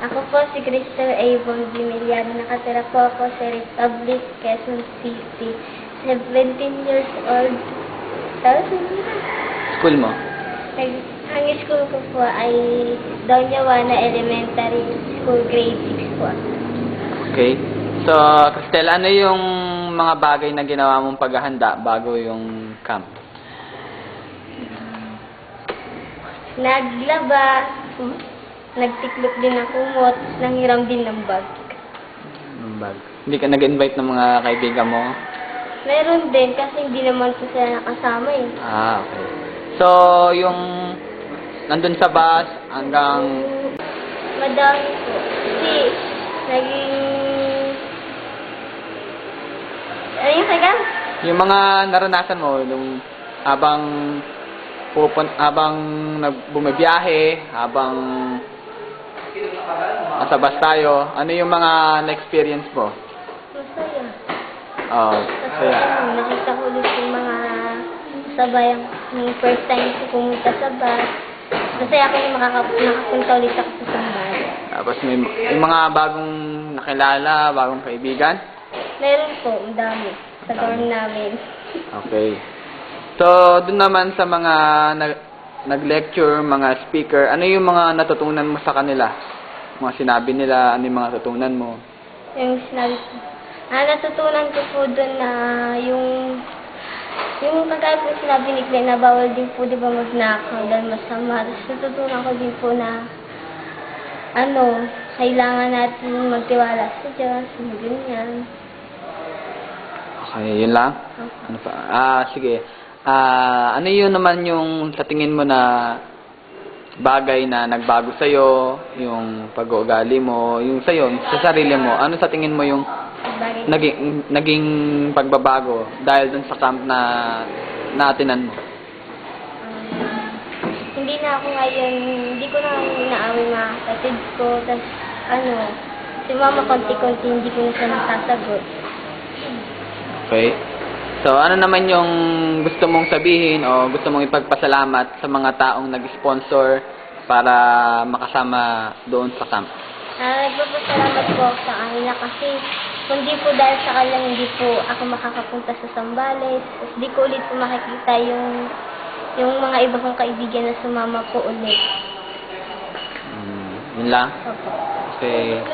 Ako po si Crystal Avon Vimiliano. Nakatira po ako sa Republic, Quezon City. 17 years old. Tapos, School mo? ang school ko po ay Doña Juana Elementary School, grade 6 po. Okay. So, Cristel, ano yung mga bagay na ginawa mong paghahanda bago yung camp? Naglaba, nagtiklop din ng kumot, nanghiram din ng bag. Yung bag. Hindi ka nag-invite ng mga kaibigan mo? Meron din kasi hindi naman po sila nakasama eh. Ah, okay. So, yung nandun sa bus hanggang... Madami po. Kasi, naging... Ano yung sagang? Yung mga naranasan mo, yung habang bumibiyahe, habang nasa bus tayo, ano yung mga na-experience mo? Masaya. Oh, Kasi kaya. nakita ko ulit yung mga sabayang yung first time ko pumunta sa bus. Masaya ako yung nakapunta ulit ako sa sambahay. Tapos may yung mga bagong nakilala, bagong kaibigan? Meron po, ang dami. Sa dorm namin. Okay. So, dun naman sa mga nag-lecture, mga speaker, ano yung mga natutunan mo sa kanila? Mga sinabi nila, ano yung mga natutunan mo? Yung sinabi ko. Natutunan ko po dun na yung kagaya po sinabi ni Glenn na bawal din po di ba magnakaw dahil masama. Tapos natutunan ko din po na kailangan natin magtiwala sa Diyos, ganyan. Okay, yun lang? Ano pa? Sige. Ano yun naman yung sa tingin mo na bagay na nagbago sa'yo, yung pag-uugali mo, yung sa'yo, sa sarili mo, ano sa tingin mo yung naging pagbabago dahil dun sa camp na naatinan mo? Hindi na ako ngayon, hindi ko na inaaway mga kapatid ko, tapos si mama konti-konti hindi ko na siya nasasagot. Okay. So, ano naman yung gusto mong sabihin o gusto mong ipagpasalamat sa mga taong nag-sponsor para makasama doon sa camp? Nagpapasalamat po ako sa kanila kasi kundi po dahil sa kanila hindi po ako makakapunta sa Sambales. Tapos di ko ulit po makikita yung mga iba kong kaibigan na sumama po ulit. Yun lang? Opo. Okay.